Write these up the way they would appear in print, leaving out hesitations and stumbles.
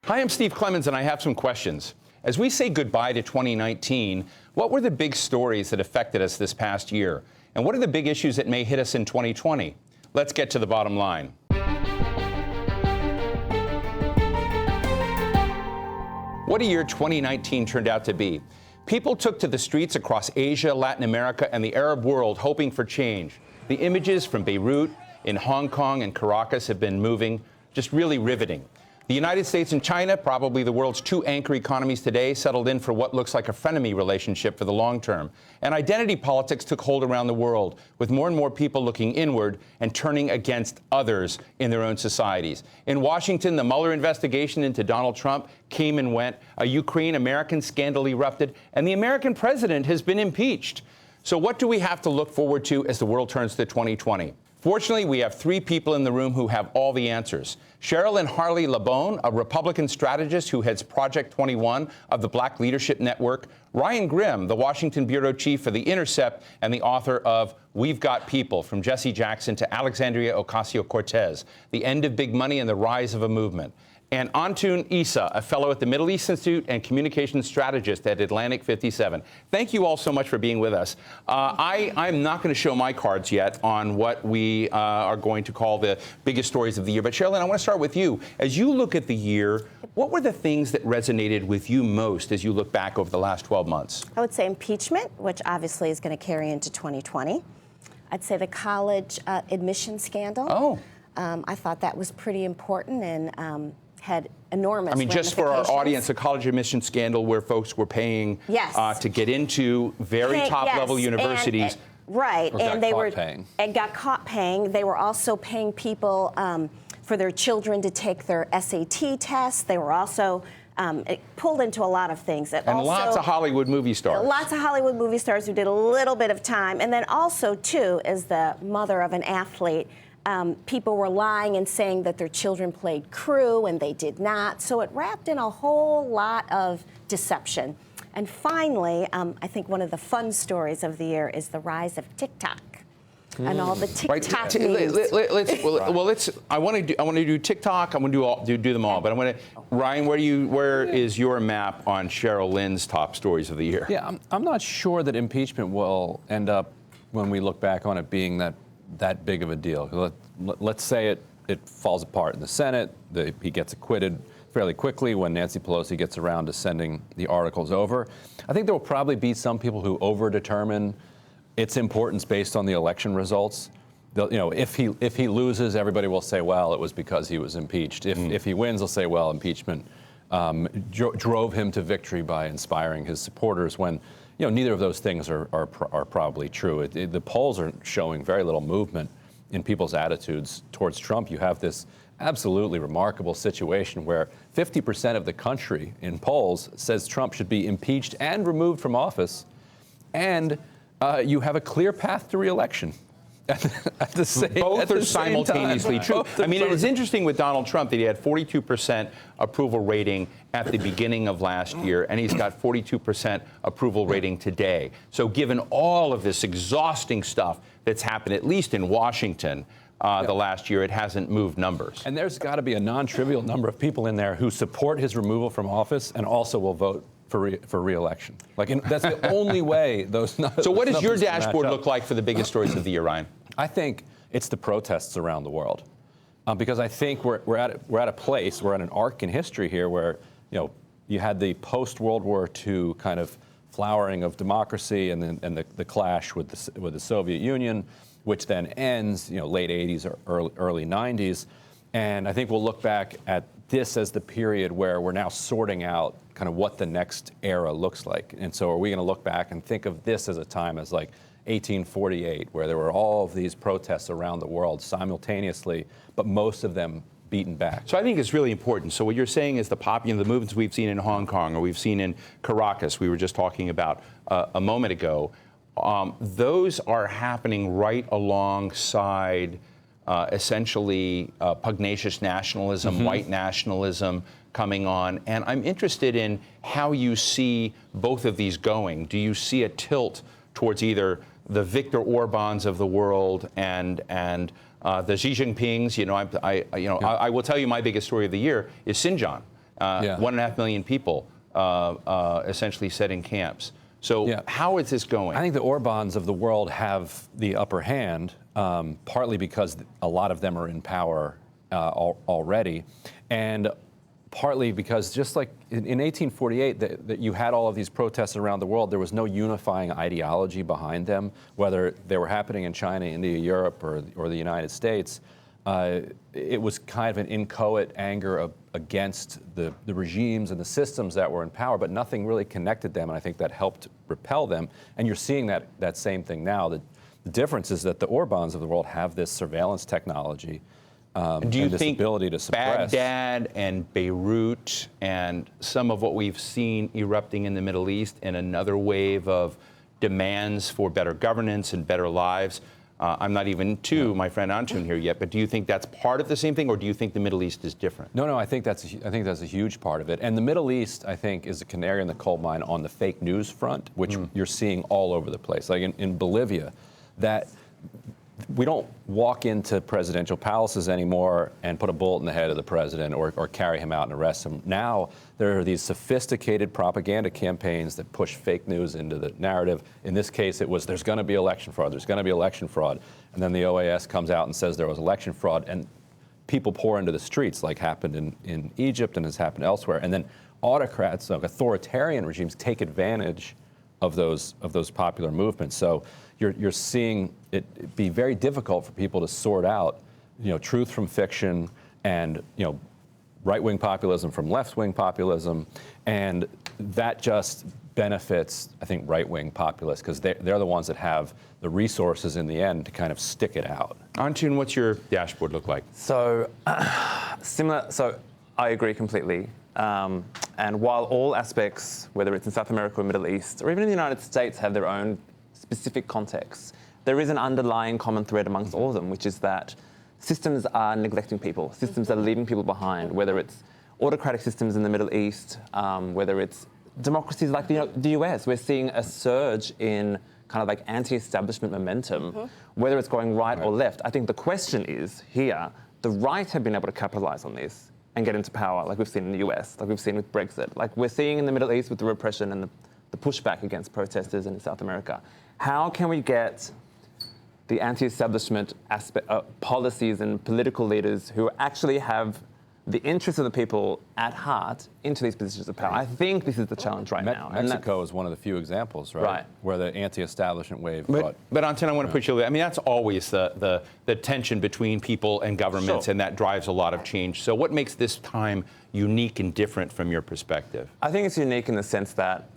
Hi, I'm Steve Clemons, and I have some questions. As we say goodbye to 2019, what were the big stories that affected us this past year? And what are the big issues that may hit us in 2020? Let's get to the bottom line. What a year 2019 turned out to be. People took to the streets across Asia, Latin America, and the Arab world hoping for change. The images from Beirut, in Hong Kong, and Caracas have been moving, just really riveting. The United States and China, probably the world's two anchor economies today, settled in for what looks like a frenemy relationship for the long term. And identity politics took hold around the world, with more and more people looking inward and turning against others in their own societies. In Washington, the Mueller investigation into Donald Trump came and went. A Ukraine-American scandal erupted, and the American president has been impeached. So what do we have to look forward to as the world turns to 2020? Fortunately, we have three people in the room who have all the answers. Cherylyn Harley LeBon, a Republican strategist who heads Project 21 of the Black Leadership Network. Ryan Grimm, the Washington bureau chief for The Intercept and the author of We've Got People, From Jesse Jackson to Alexandria Ocasio-Cortez, The End of Big Money and the Rise of a Movement. And Antoun Issa, a fellow at the Middle East Institute and communications strategist at Atlantic 57. Thank you all so much for being with us. I'm not going to show my cards yet on what we are going to call the biggest stories of the year. But Cherylyn, I want to start with you. As you look at the year, what were the things that resonated with you most as you look back over the last 12 months? I would say impeachment, which obviously is going to carry into 2020. I'd say the college admission scandal. Oh. I thought that was pretty important and had enormous just for our audience, a college admission scandal where folks were paying to get into very top-level universities. Right, and they were paying. And got caught paying. They were also paying people for their children to take their SAT tests. They were also it pulled into a lot of things. And also, lots of Hollywood movie stars. Lots of Hollywood movie stars who did a little bit of time. And then also, too, as the mother of an athlete, people were lying and saying that their children played crew, and they did not. So it wrapped in a whole lot of deception. And finally, I think one of the fun stories of the year is the rise of TikTok and all the TikTok memes. I want to do TikTok. I want to do them all. But I'm going to, Ryan, where is your map on Cherylyn's top stories of the year? Yeah, I'm not sure that impeachment will end up, when we look back on it, being that big of a deal. Let's say it falls apart in the Senate. He gets acquitted fairly quickly when Nancy Pelosi gets around to sending the articles over. I think there will probably be some people who overdetermine its importance based on the election results. If he loses, everybody will say, well, it was because he was impeached. If he wins, they'll say, well, impeachment drove him to victory by inspiring his supporters, when neither of those things are probably true. The polls are showing very little movement in people's attitudes towards Trump. You have this absolutely remarkable situation where 50% of the country in polls says Trump should be impeached and removed from office, and you have a clear path to re-election. Both are simultaneously true. I mean, it is interesting with Donald Trump that he had 42% approval rating at the beginning of last year, and he's got 42% approval rating today. So given all of this exhausting stuff that's happened, at least in Washington, the last year, it hasn't moved numbers. And there's got to be a non-trivial number of people in there who support his removal from office and also will vote for re-election. That's the only way those numbers. So what does your dashboard look like for the biggest stories of the year, Ryan? I think it's the protests around the world, because I think we're at a place, we're at an arc in history here where you had the post-World War II kind of flowering of democracy and the clash with the Soviet Union, which then ends late 80s or early 90s, and I think we'll look back at this as the period where we're now sorting out kind of what the next era looks like. And so are we going to look back and think of this as a time as like 1848, where there were all of these protests around the world simultaneously, but most of them beaten back? So I think it's really important. So what you're saying is the movements we've seen in Hong Kong or we've seen in Caracas, we were just talking about a moment ago, those are happening right alongside essentially pugnacious nationalism, white nationalism coming on. And I'm interested in how you see both of these going. Do you see a tilt towards either the Viktor Orbáns of the world and the Xi Jinpings? I will tell you my biggest story of the year is Xinjiang. 1.5 million people essentially set in camps. So how is this going? I think the Orbans of the world have the upper hand, partly because a lot of them are in power already, and partly because just like in 1848, that you had all of these protests around the world, there was no unifying ideology behind them, whether they were happening in China, India, Europe, or the United States. It was kind of an inchoate anger against the regimes and the systems that were in power, but nothing really connected them, and I think that helped repel them. And you're seeing that same thing now. The difference is that the Orbans of the world have this surveillance technology. Do you and this think ability to suppress. Baghdad and Beirut and some of what we've seen erupting in the Middle East and another wave of demands for better governance and better lives? I'm not even to my friend Antoun here yet, but do you think that's part of the same thing, or do you think the Middle East is different? No, I think that's a huge part of it. And the Middle East, I think, is a canary in the coal mine on the fake news front, which you're seeing all over the place. Like in Bolivia, that we don't walk into presidential palaces anymore and put a bullet in the head of the president or carry him out and arrest him. Now there are these sophisticated propaganda campaigns that push fake news into the narrative. In this case, it was there's going to be election fraud, there's going to be election fraud. And then the OAS comes out and says there was election fraud, and people pour into the streets like happened in Egypt and has happened elsewhere. And then autocrats, like authoritarian regimes, take advantage of those popular movements. So you're seeing it be very difficult for people to sort out, truth from fiction, and right-wing populism from left-wing populism, and that just benefits, I think, right-wing populists because they're the ones that have the resources in the end to kind of stick it out. Antoun, what's your dashboard look like? So similar. So I agree completely. And while all aspects, whether it's in South America or Middle East, or even in the United States, have their own specific contexts, there is an underlying common thread amongst all of them, which is that systems are neglecting people. Systems are leaving people behind, whether it's autocratic systems in the Middle East, whether it's democracies like the US. We're seeing a surge in kind of like anti-establishment momentum, whether it's going right or left. I think the question is here, the right have been able to capitalize on this and get into power, like we've seen in the US, like we've seen with Brexit, like we're seeing in the Middle East with the repression and the pushback against protesters in South America. How can we get the anti-establishment aspect, policies and political leaders who actually have the interests of the people at heart into these positions of power? I think this is the challenge right now. Mexico is one of the few examples, right? Where the anti-establishment wave brought. But Antoun, I want to push you. I mean, that's always the tension between people and governments, and that drives a lot of change. So what makes this time unique and different from your perspective? I think it's unique in the sense that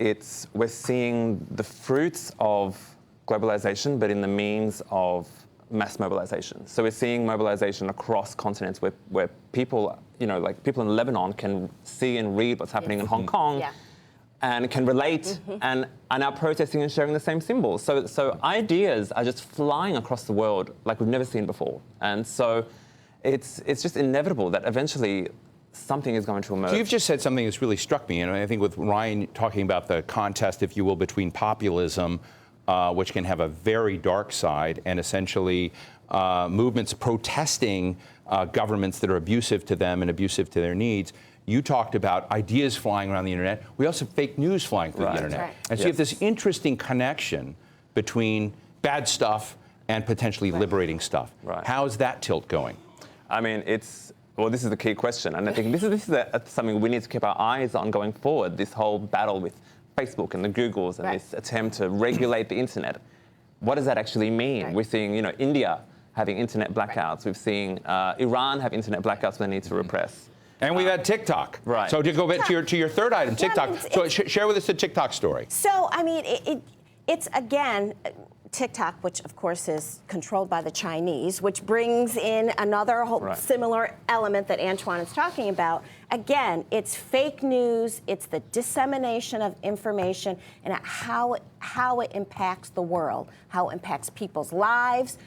we're seeing the fruits of globalization, but in the means of mass mobilization. So we're seeing mobilization across continents where people, like people in Lebanon can see and read what's happening in Hong Kong and can relate and are now protesting and sharing the same symbols. So ideas are just flying across the world like we've never seen before. And so it's just inevitable that eventually something is going to emerge. So you've just said something that's really struck me, and I think with Ryan talking about the contest, if you will, between populism, which can have a very dark side, and essentially movements protesting governments that are abusive to them and abusive to their needs. You talked about ideas flying around the internet. We also have fake news flying through the internet. And so you have this interesting connection between bad stuff and potentially liberating stuff. How is that tilt going? I mean, this is the key question. And I think this is something we need to keep our eyes on going forward, this whole battle with Facebook and the Googles and this attempt to regulate the internet. What does that actually mean? We're seeing, India having internet blackouts. We've seen Iran have internet blackouts when they need to repress. And we've had TikTok. So to go back to your third item, TikTok. So share with us the TikTok story. So, I mean, it's again, TikTok, which of course is controlled by the Chinese, which brings in another similar element that Antoun is talking about. Again, it's fake news, it's the dissemination of information and how it impacts the world, how it impacts people's lives,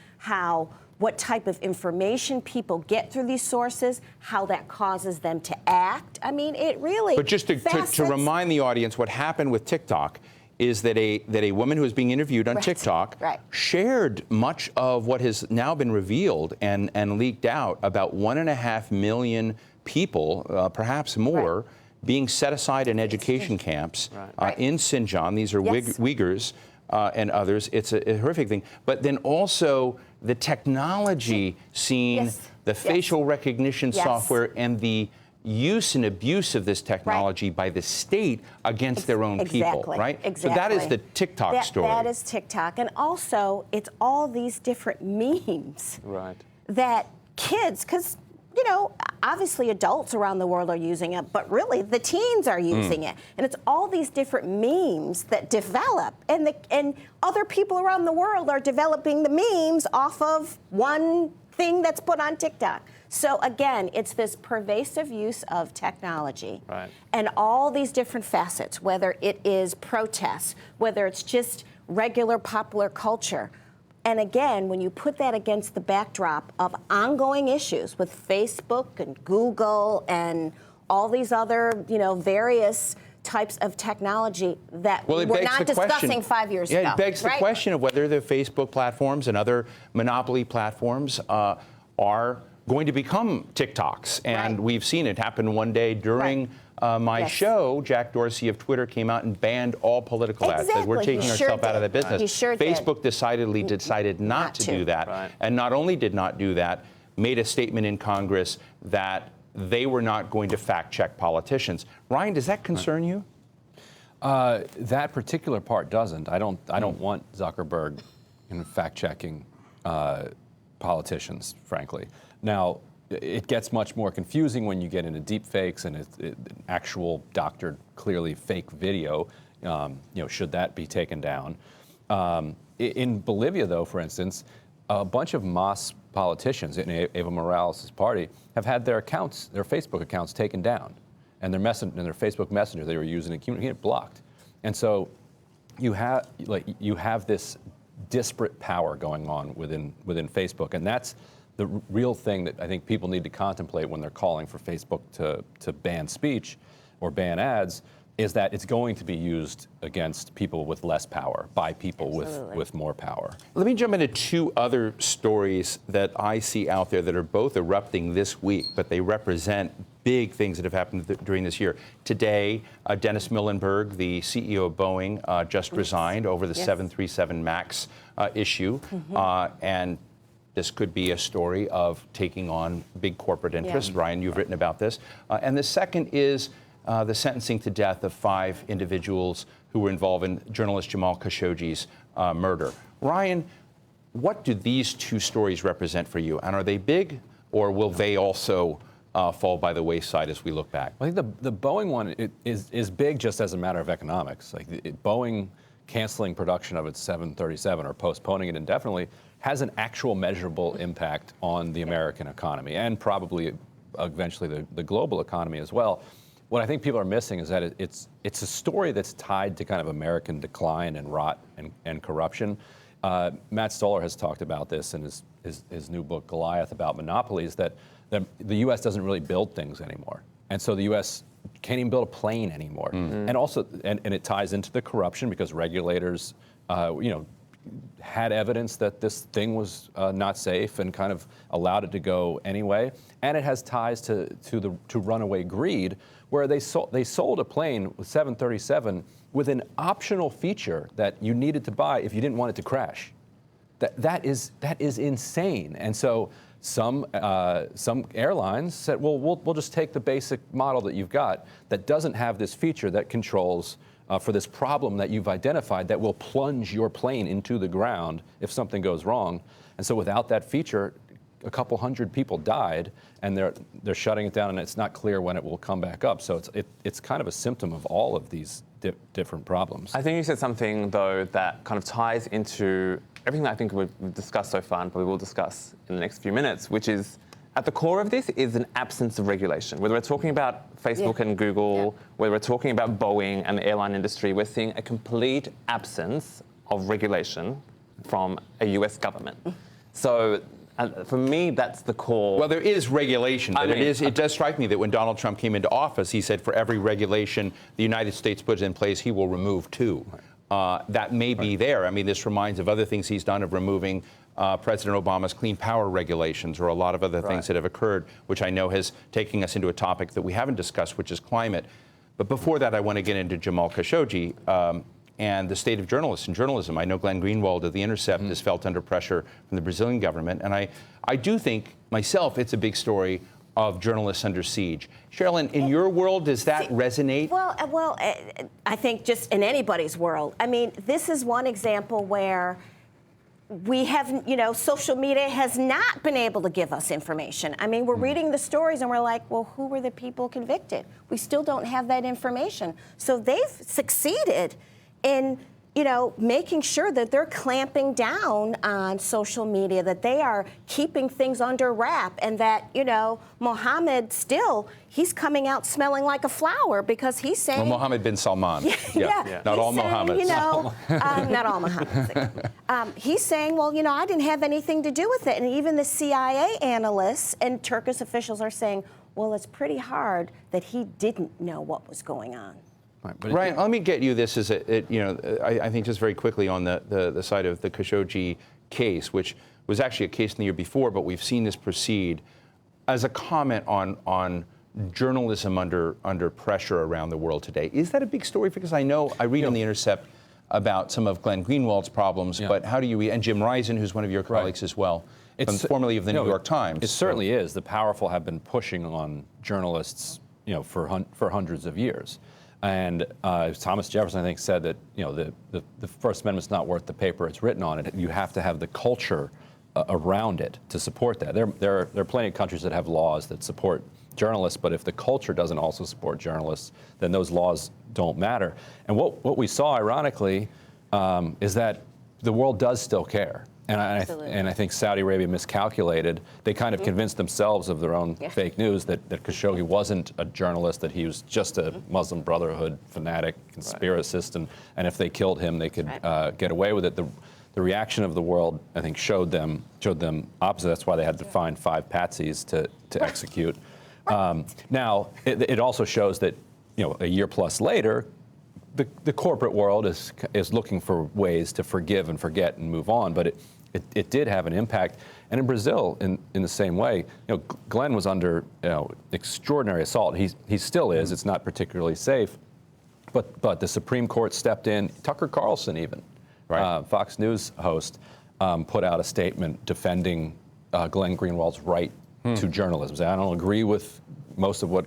what type of information people get through these sources, how that causes them to act. I mean, it really. But just to remind the audience, what happened with TikTok is that a woman who was being interviewed on TikTok shared much of what has now been revealed and leaked out about 1.5 million people, perhaps more, being set aside in education camps in Xinjiang. These are Uyghurs and others. It's a horrific thing. But then also the technology scene, the facial recognition software, and the use and abuse of this technology by the state against their own people, right? Exactly. So that is the TikTok story. That is TikTok. And also, it's all these different memes that kids, because, you know, obviously adults around the world are using it, but really the teens are using it. And it's all these different memes that develop, and other people around the world are developing the memes off of one thing that's put on TikTok. So again, it's this pervasive use of technology and all these different facets, whether it is protests, whether it's just regular popular culture. And again, when you put that against the backdrop of ongoing issues with Facebook and Google and all these other, you know, various types of technology that we were not discussing 5 years ago. Yeah, it begs the question of whether the Facebook platforms and other monopoly platforms are going to become TikToks. And we've seen it happen one day during my show. Jack Dorsey of Twitter came out and banned all political ads. Said, we're taking ourselves out of the business. Facebook decidedly decided not to do that. And not only did not do that, made a statement in Congress that they were not going to fact check politicians. Ryan, does that concern you? That particular part doesn't. I don't want Zuckerberg fact checking politicians, frankly. Now, it gets much more confusing when you get into deep fakes and actual doctored, clearly fake video. You know, should that be taken down? In Bolivia, though, for instance, a bunch of MAS politicians in Evo Morales' party have had their accounts, their Facebook accounts, taken down, and their Facebook Messenger they were using to communicate blocked. And so you have this disparate power going on within Facebook, and that's the real thing that I think people need to contemplate when they're calling for Facebook to ban speech or ban ads, is that it's going to be used against people with less power by people with more power. Let me jump into two other stories that I see out there that are both erupting this week, but they represent big things that have happened during this year. Today, Dennis Muilenburg, the CEO of Boeing, just resigned over the 737 MAX issue, and this could be a story of taking on big corporate interests. Ryan, you've written about this. And the second is the sentencing to death of 5 individuals who were involved in journalist Jamal Khashoggi's murder. Ryan, what do these two stories represent for you? And are they big, or will they also fall by the wayside as we look back? I think the Boeing one is big just as a matter of economics. Like Boeing canceling production of its 737 or postponing it indefinitely has an actual measurable impact on the American economy and probably eventually the global economy as well. What I think people are missing is that it's a story that's tied to kind of American decline and rot and corruption. Matt Stoller has talked about this in his new book, Goliath, about monopolies, that the U.S. doesn't really build things anymore. And so the U.S. can't even build a plane anymore. And also, and it ties into the corruption because regulators, had evidence that this thing was not safe and kind of allowed it to go anyway. And it has ties to runaway greed, where they sold a plane with 737 with an optional feature that you needed to buy if you didn't want it to crash. That is insane. And so some airlines said, well, we'll just take the basic model that you've got that doesn't have this feature that controls for this problem that you've identified that will plunge your plane into the ground if something goes wrong. And so without that feature, a couple hundred people died, and they're shutting it down, and it's not clear when it will come back up. So it's kind of a symptom of all of these different problems. I think you said something, though, that kind of ties into everything that I think we've discussed so far and probably will discuss in the next few minutes, which is at the core of this is an absence of regulation. Whether we're talking about Facebook and Google, whether we're talking about Boeing and the airline industry, we're seeing a complete absence of regulation from a US government. So for me, that's the core. Well, there is regulation, but it does strike me that when Donald Trump came into office, he said for every regulation the United States puts in place, he will remove 2. That may be there. I mean, this reminds of other things he's done of removing President Obama's clean power regulations or a lot of other things that have occurred, which I know has taken us into a topic that we haven't discussed, which is climate. But before that, I want to get into Jamal Khashoggi and the state of journalists and journalism. I know Glenn Greenwald of The Intercept has felt under pressure from the Brazilian government. And I do think, myself, it's a big story of journalists under siege. Cherylyn, in your world, does that resonate? Well, I think just in anybody's world. I mean, this is one example where we have, social media has not been able to give us information. I mean, we're reading the stories and we're like, well, who were the people convicted? We still don't have that information. So they've succeeded in, making sure that they're clamping down on social media, that they are keeping things under wrap, and that, Mohammed still, he's coming out smelling like a flower because he's saying... Well, Mohammed bin Salman. Yeah. Not all Mohammeds. Not all Mohammeds. He's saying, well, I didn't have anything to do with it. And even the CIA analysts and Turkish officials are saying, well, it's pretty hard that he didn't know what was going on. Ryan, let me get you this as I think just very quickly on the side of the Khashoggi case, which was actually a case in the year before, but we've seen this proceed, as a comment on journalism under pressure around the world today. Is that a big story? Because I read in The Intercept about some of Glenn Greenwald's problems, but how do you read, and Jim Risen, who's one of your colleagues as well, formerly of the New York Times. It certainly is. The powerful have been pushing on journalists, for hundreds of years. And Thomas Jefferson, I think, said that the First Amendment's not worth the paper it's written on. You have to have the culture around it to support that. There are plenty of countries that have laws that support journalists, but if the culture doesn't also support journalists, then those laws don't matter. And what we saw, ironically, is that the world does still care. And I think Saudi Arabia miscalculated. They kind of convinced themselves of their own fake news that Khashoggi wasn't a journalist, that he was just a Muslim Brotherhood fanatic, conspiracist, and if they killed him, they could get away with it. The reaction of the world, I think, showed them opposite. That's why they had to find 5 patsies to execute. Now, it also shows that a year plus later, the corporate world is looking for ways to forgive and forget and move on, but it did have an impact. And in Brazil, in the same way, Glenn was under extraordinary assault. He still is. It's not particularly safe, but the Supreme Court stepped in. Tucker Carlson, even Fox News host, put out a statement defending Glenn Greenwald's right to journalism. I don't agree with most of what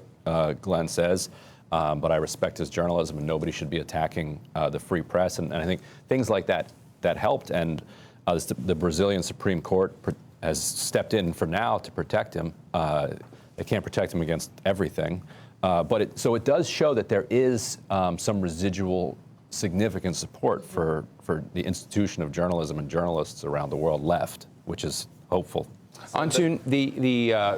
Glenn says. But I respect his journalism, and nobody should be attacking the free press. And I think things like that helped. And the Brazilian Supreme Court has stepped in for now to protect him. They can't protect him against everything. So it does show that there is some residual significant support for the institution of journalism and journalists around the world left, which is hopeful. Antoun,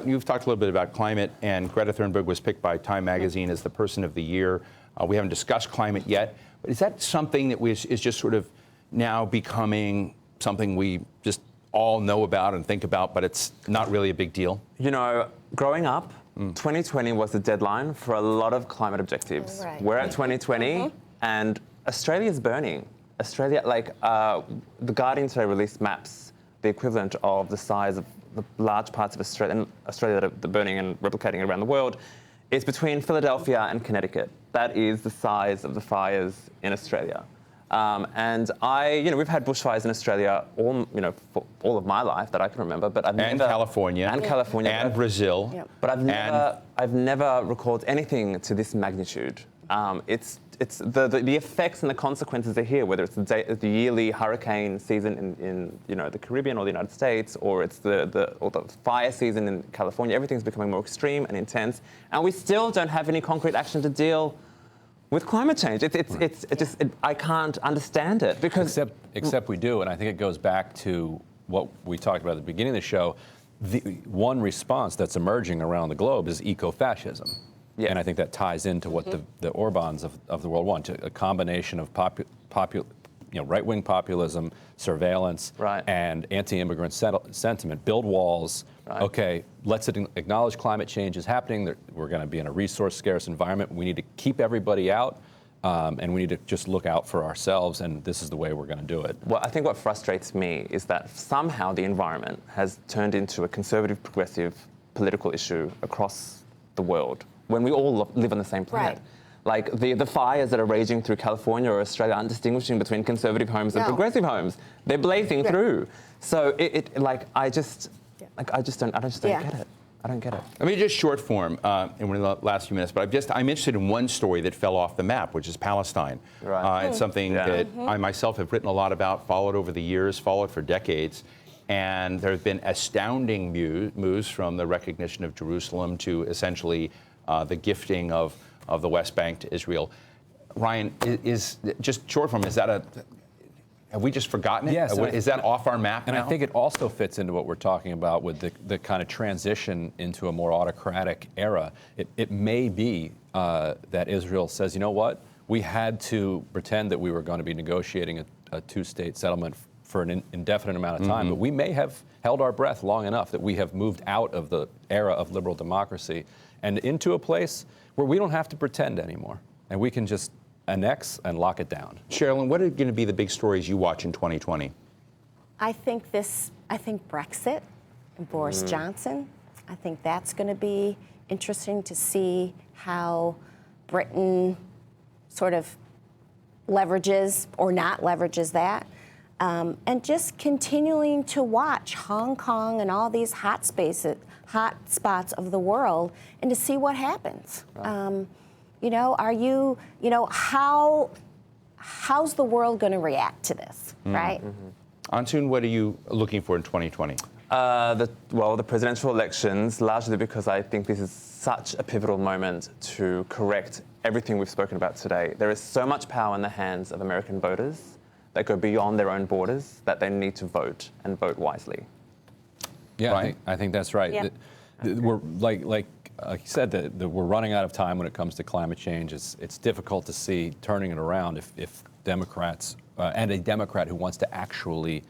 you've talked a little bit about climate, and Greta Thunberg was picked by Time Magazine as the Person of the Year. We haven't discussed climate yet, but is that something that is just sort of now becoming something we just all know about and think about, but it's not really a big deal? Growing up, 2020 was the deadline for a lot of climate objectives. Right. We're at 2020, and Australia's burning. Australia, The Guardian today released maps, the equivalent of the size of the large parts of Australia that are burning and replicating around the world. It's between Philadelphia and Connecticut. That is the size of the fires in Australia. And we've had bushfires in Australia for all of my life that I can remember, but I've never... California. And California. And Brazil. Yep. But I've never recalled anything to this magnitude. It's the effects and the consequences are here, whether it's the yearly hurricane season in the Caribbean or the United States, or it's the fire season in California. Everything's becoming more extreme and intense, and we still don't have any concrete action to deal with climate change. I can't understand it because except we do, and I think it goes back to what we talked about at the beginning of the show. The one response that's emerging around the globe is eco-fascism. Yeah. And I think that ties into what the Orbans of the world want, a combination of right-wing populism, surveillance, and anti-immigrant sentiment. Build walls. Right. Okay, let's acknowledge climate change is happening. We're going to be in a resource-scarce environment. We need to keep everybody out, and we need to just look out for ourselves, and this is the way we're going to do it. Well, I think what frustrates me is that somehow the environment has turned into a conservative, progressive political issue across the world, when we all live on the same planet. Like the fires that are raging through California or Australia aren't distinguishing between conservative homes and progressive homes. They're blazing through. So I just don't get it. I don't get it. Let me just short form in the last few minutes, but I'm interested in one story that fell off the map, which is Palestine. Right. It's something that I myself have written a lot about, followed over the years, followed for decades. And there have been astounding moves from the recognition of Jerusalem to essentially the gifting of the West Bank to Israel. Ryan, is just short form, have we just forgotten it? Yes. Is that off our map now? And I think it also fits into what we're talking about with the kind of transition into a more autocratic era. It may be that Israel says, you know what, we had to pretend that we were going to be negotiating a two-state settlement for an indefinite amount of time, but we may have held our breath long enough that we have moved out of the era of liberal democracy and into a place where we don't have to pretend anymore, and we can just annex and lock it down. Cherylyn, what are going to be the big stories you watch in 2020? I think Brexit and Boris Johnson, I think that's going to be interesting to see how Britain sort of leverages or not leverages that. And just continuing to watch Hong Kong and all these hot spots of the world and to see what happens. Right. How's the world going to react to this, right? Antoun, what are you looking for in 2020? The presidential elections, largely because I think this is such a pivotal moment to correct everything we've spoken about today. There is so much power in the hands of American voters that go beyond their own borders that they need to vote and vote wisely. Yeah, Right? I think that's right. Yeah. We're like you said, that we're running out of time when it comes to climate change. It's difficult to see turning it around if Democrats and a Democrat who wants to actually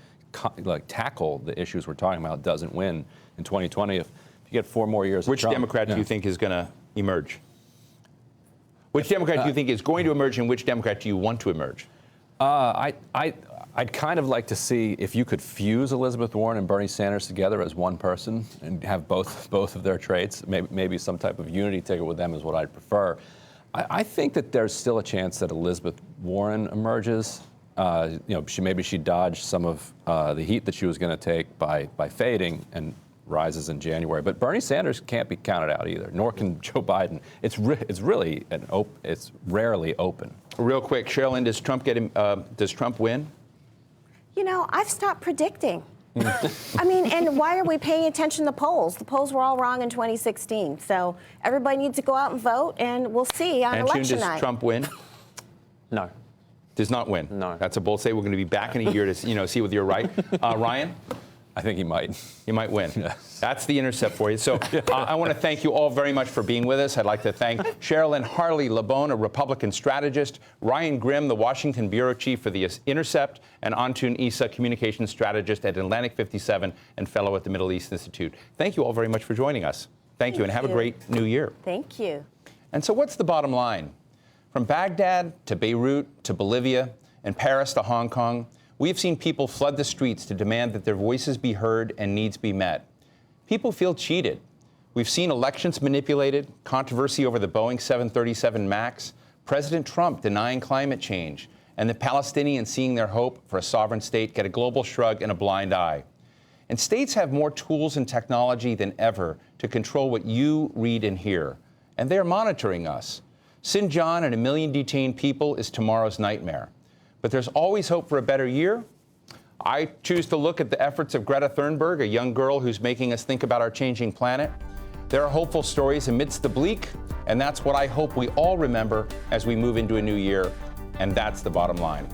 tackle the issues we're talking about doesn't win in 2020. If you get 4 more years of Which Trump, Democrat do you think is going to emerge? Which Democrat do you think is going to emerge, and which Democrat do you want to emerge? I'd kind of like to see if you could fuse Elizabeth Warren and Bernie Sanders together as one person and have both of their traits. Maybe some type of unity ticket with them is what I'd prefer. I think that there's still a chance that Elizabeth Warren emerges. She dodged some of the heat that she was going to take by fading and rises in January. But Bernie Sanders can't be counted out either, nor can Joe Biden. It's really it's rarely open. Real quick, Cherylyn, does Trump win? I've stopped predicting. And why are we paying attention to polls? The polls were all wrong in 2016. So everybody needs to go out and vote, and we'll see on election night. Does Trump win? No. Does not win? No. That's a bold statement. We're going to be back in a year to see whether you're right. Ryan? I think he might. You might win. Yes. That's the Intercept for you. So I want to thank you all very much for being with us. I'd like to thank Cherylyn Harley LeBon, a Republican strategist, Ryan Grimm, the Washington bureau chief for the Intercept, and Antoun Issa, communications strategist at Atlantic 57 and fellow at the Middle East Institute. Thank you all very much for joining us. Thank you, and have a great new year. Thank you. And so what's the bottom line? From Baghdad to Beirut to Bolivia and Paris to Hong Kong, we have seen people flood the streets to demand that their voices be heard and needs be met. People feel cheated. We've seen elections manipulated, controversy over the Boeing 737 MAX, President Trump denying climate change, and the Palestinians seeing their hope for a sovereign state get a global shrug and a blind eye. And states have more tools and technology than ever to control what you read and hear. And they're monitoring us. Xinjiang and 1 million detained people is tomorrow's nightmare. But there's always hope for a better year. I choose to look at the efforts of Greta Thunberg, a young girl who's making us think about our changing planet. There are hopeful stories amidst the bleak, and that's what I hope we all remember as we move into a new year. And that's the bottom line.